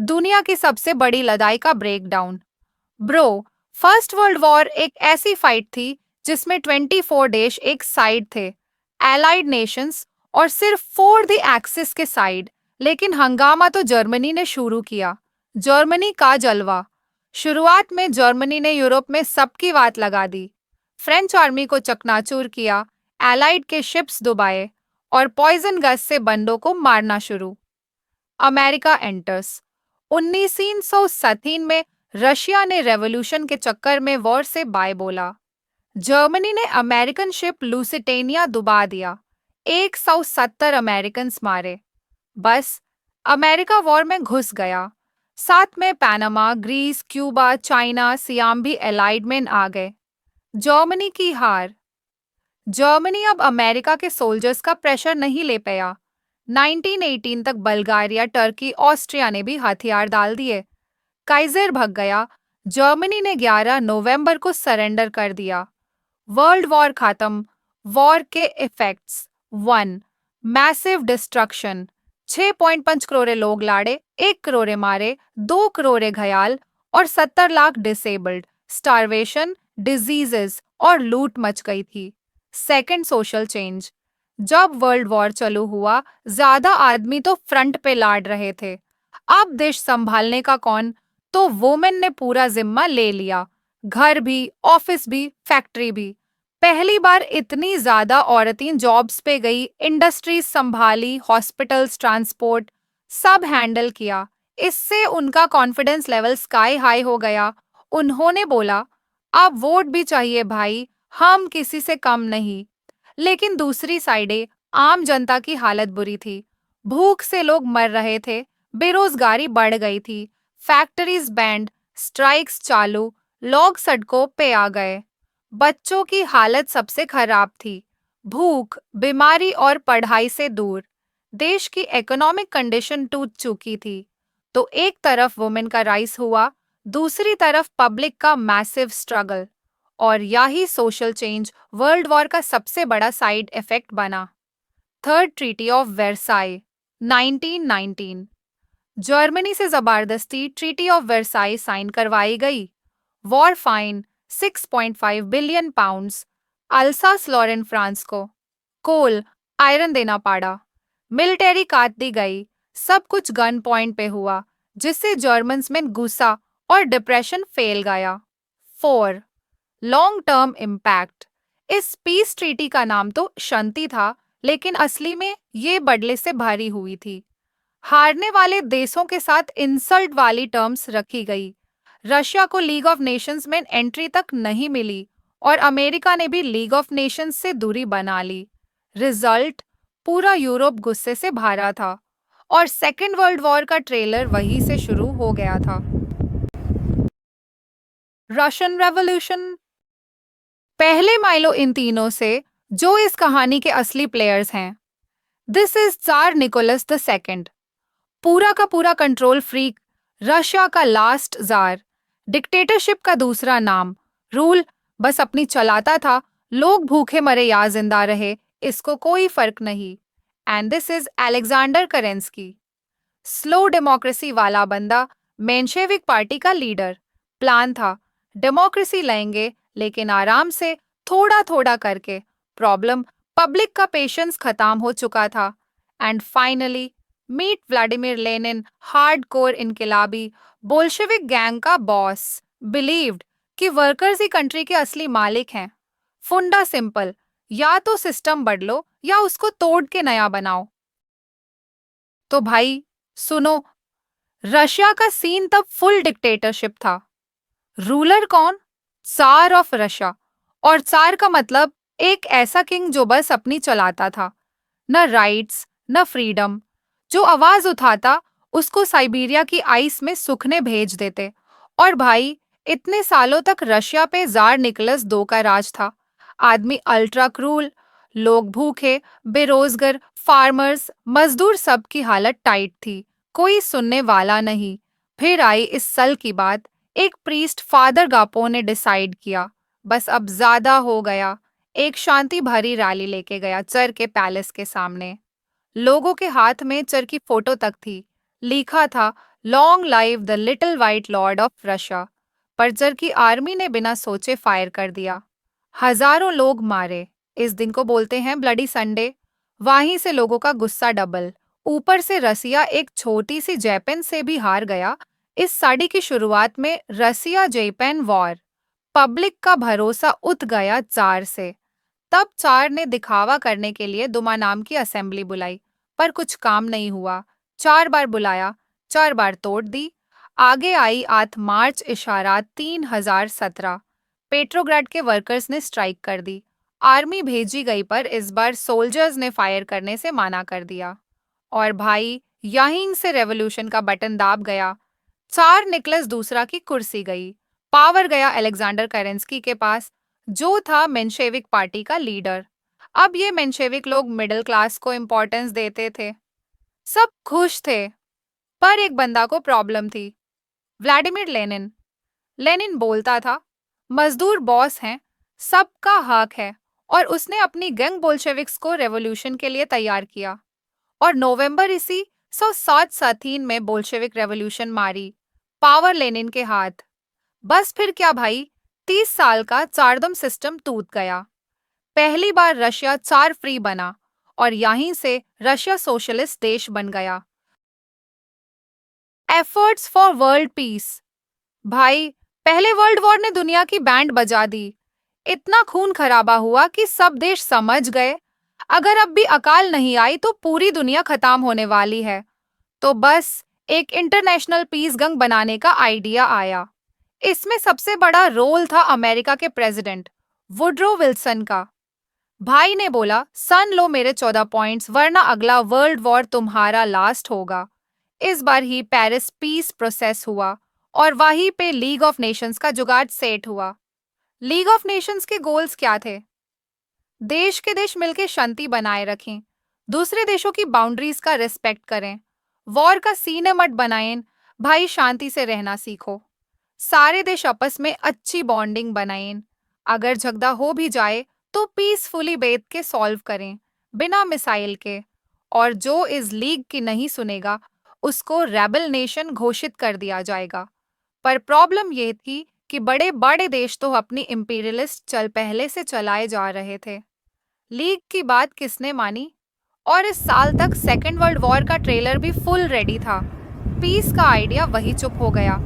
दुनिया की सबसे बड़ी लड़ाई का breakdown. Bro, first world war एक ऐसी फाइट थी जिसमें 24 देश एक साइड थे, एलाइड नेशंस, और सिर्फ 4 द एक्सिस के साइड। लेकिन हंगामा तो जर्मनी ने शुरू किया। जर्मनी का जलवा। शुरुआत में जर्मनी ने यूरोप में सबकी बात लगा दी। फ्रेंच आर्मी को चकनाचूर किया, एलाइड के शिप्स डुबाए, और पॉइजन गैस से बंदों को मारना शुरू। America enters. 1917 में रशिया ने रेवोल्यूशन के चक्कर में वॉर से बाय बोला। जर्मनी ने अमेरिकन शिप लुसिटेनिया डुबा दिया। 170 अमेरिकन मारे। बस, अमेरिका वॉर में घुस गया। साथ में Panama, Greece, Cuba, China, Siam भी एलाइड में आ गए। जर्मनी की हार। जर्मनी अब अमेरिका के सोल्जर्स का प्रेशर नहीं ले पाया। 1918 तक बल्गारिया, टर्की, ऑस्ट्रिया ने भी हथियार डाल दिए। काइजर भग गया। जर्मनी ने 11 नवंबर को सरेंडर कर दिया। वर्ल्ड वॉर खत्म। वॉर के इफेक्ट्स। 1. Massive destruction. 6.5 करोड़ लोग लाड़े, 1 करोड़ मारे, 2 करोड़ घायल, और 70 लाख डिसेबल्ड। स्टारवेशन, डिजीजेस और लूट मच गई थी। Second, social change. जब वर्ल्ड वॉर चालू हुआ, ज्यादा आदमी तो फ्रंट पे लाड़ रहे थे। अब देश संभालने का कौन? तो वुमेन ने पूरा जिम्मा ले लिया। घर भी, ऑफिस भी, फैक्ट्री भी। पहली बार इतनी ज्यादा औरतें जॉब्स पे गई, इंडस्ट्रीज संभाली, हॉस्पिटल्स, ट्रांसपोर्ट, सब हैंडल किया। इससे उनका कॉन्फिडेंस लेवल स्काई हाई हो गया। उन्होंने बोला, अब वोट भी चाहिए भाई, हम किसी से कम नहीं। लेकिन दूसरी साइडे आम जनता की हालत बुरी थी। भूख से लोग मर रहे थे, बेरोजगारी बढ़ गई थी, फैक्ट्रीज बैंड, स्ट्राइक्स चालू, लोग सड़कों पे आ गए। बच्चों की हालत सबसे खराब थी। भूख, बीमारी और पढ़ाई से दूर। देश की इकोनॉमिक कंडीशन टूट चुकी थी। तो एक तरफ वुमेन का राइस हुआ, दूसरी तरफ पब्लिक का मैसिव स्ट्रगल। और यही सोशल चेंज वर्ल्ड वॉर का सबसे बड़ा साइड इफेक्ट बना। Third treaty of Versailles, 1919। Germany से जबरदस्ती ट्रीटी ऑफ वेर्साई साइन करवाई गई। War fine 6.5 billion pounds. Alsace Lorraine France को कोल, आयरन देना पड़ा। मिलिट्री काट दी गई। सब कुछ गन पॉइंट पे हुआ, जिससे जर्मन्स में गुस्सा और डिप्रेशन फैल गया। 4. Long term impact. इस पीस ट्रीटी का नाम तो शांति था, लेकिन असली में ये बदले से भरी हुई थी। हारने वाले देशों के साथ इंसल्ट वाली टर्म्स रखी गई। रशिया को लीग ऑफ नेशंस में एंट्री तक नहीं मिली, और अमेरिका ने भी लीग ऑफ नेशंस से दूरी बना ली। रिजल्ट, पूरा यूरोप गुस्से से भरा था, और सेकेंड वर्ल्ड वॉर का ट्रेलर वहीं से शुरू हो गया था। Russian revolution. पहले माइलो इन तीनों से, जो इस कहानी के असली प्लेयर्स हैं। दिस इज चार निकोलस द सेकेंड। पूरा का पूरा कंट्रोल फ्रीक, रशिया का लास्ट जार। डिक्टेटरशिप का दूसरा नाम। रूल बस अपनी चलाता था, लोग भूखे मरे या जिंदा रहे, इसको कोई फर्क नहीं। And this is Alexander Kerensky. Slow democracy वाला बंदा, मेंशेविक पार्टी का लीडर। प्लान था, डेमोक्रेसी लाएंगे, लेकिन आराम से, थोड़ा थोड़ा करके। प्रॉब्लम, पब्लिक का पेशेंस खत्म हो चुका था। And finally, meet Vladimir Lenin, hardcore इनकलाबी, बोल्शेविक गैंग का बॉस। बिलीव्ड कि वर्कर्स ही कंट्री के असली मालिक हैं। फुंडा सिंपल, या तो सिस्टम बदलो या उसको तोड़ के नया बनाओ। तो भाई सुनो, रशिया का सीन तब फुल डिक्टेटरशिप था। रूलर कौन? चार ऑफ रशिया। और चार का मतलब एक ऐसा किंग जो बस अपनी चलाता था। न राइट्स, न फ्रीडम। जो आवाज उठाता, उसको साइबेरिया की आइस में सूखने भेज देते। और भाई, इतने सालों तक रशिया पे जार निकोलस दो का राज था। आदमी अल्ट्रा क्रूल, लोग भूखे, बेरोजगार, फार्मर्स, मजदूर, सबकी हालत टाइट थी। कोई सुनने वाला नहीं। फिर आई इस सल की बात। एक प्रीस्ट, फादर गापो ने डिसाइड किया, बस अब ज्यादा हो गया। एक शांति भरी रैली लेके गया चर के पैलेस के सामने। लोगों के हाथ में चर की फोटो तक थी। लिखा था, long live the little white lord of Russia. पर्जर की आर्मी ने बिना सोचे फायर कर दिया। हजारों लोग मारे। इस दिन को बोलते हैं ब्लडी संडे। वहीं से लोगों का गुस्सा डबल। ऊपर से रसिया एक छोटी सी जापान से भी हार गया। इस साड़ी की शुरुआत में रसिया जापान वॉर। पब्लिक का भरोसा उठ गया जार से। तब चार ने दिखावा करने के लिए दुमा नाम की असेंबली बुलाई, पर कुछ काम नहीं हुआ। 4 बार बुलाया, 4 बार तोड़ दी। आगे आई 8 मार्च इशारा 3017। पेट्रोग्राड के वर्कर्स ने स्ट्राइक कर दी। आर्मी भेजी गई पर इस बार सोल्जर्स ने फायर करने से माना कर दिया। और भाई यहीं से रेवोल्यूशन का बटन दाब गया। चार निकलस दूसरा की कुर्सी गई। पावर गया अलेक्जेंडर करेंस्की के पास, जो था मेंशेविक पार्टी का लीडर। अब ये मेंशेविक लोग मिडिल क्लास को इम्पोर्टेंस देते थे। सब खुश थे, पर एक बंदा को प्रॉब्लम थी। Vladimir Lenin. लेनिन बोलता था, मजदूर बॉस हैं, सबका हक है। और उसने अपनी गैंग बोल्शेविक्स को रेवोल्यूशन के लिए तैयार किया। और नवंबर इसी 1907 में बोल्शेविक रेवोल्यूशन मारी। पावर लेनिन के हाथ। बस फिर क्या भाई, 30 साल का चारदम सिस्टम टूट गया। पहली बार रशिया चार फ्री बना और यहीं से रशिया सोशलिस्ट देश बन गया। Efforts for world peace. भाई, पहले वर्ल्ड वॉर ने दुनिया की बैंड बजा दी। इतना खून खराबा हुआ कि सब देश समझ गए, अगर अब भी अकाल नहीं आई तो पूरी दुनिया खत्म होने वाली है। तो बस एक इंटरनेशनल पीस गंग बनाने का आइडिया आया। इसमें सबसे बड़ा रोल था अमेरिका के प्रेसिडेंट वुडरो विल्सन का। भाई ने बोला, सन लो मेरे 14 पॉइंट्स, वरना अगला वर्ल्ड वॉर तुम्हारा लास्ट होगा। इस बार ही पेरिस पीस प्रोसेस हुआ और वहीं पे लीग ऑफ नेशंस का जुगाड़ सेट हुआ। लीग ऑफ नेशंस के गोल्स क्या थे? देश के देश मिलकर शांति बनाए रखें, दूसरे देशों की बाउंड्रीज का रिस्पेक्ट करें, वॉर का सीन मत बनाएं, भाई शांति से रहना सीखो। सारे देश आपस में अच्छी बॉन्डिंग बनाएं। अगर झगड़ा हो भी जाए तो पीसफुली बैठ के सॉल्व करें, बिना मिसाइल के। और जो इस लीग की नहीं सुनेगा उसको रेबल नेशन घोषित कर दिया जाएगा। पर प्रॉब्लम ये थी कि बड़े बड़े देश तो अपनी इंपीरियलिस्ट चल पहले से चलाए जा रहे थे। लीग की बात किसने मानी? और इस साल तक सेकेंड वर्ल्ड वॉर का ट्रेलर भी फुल रेडी था। पीस का आइडिया वही चुप हो गया।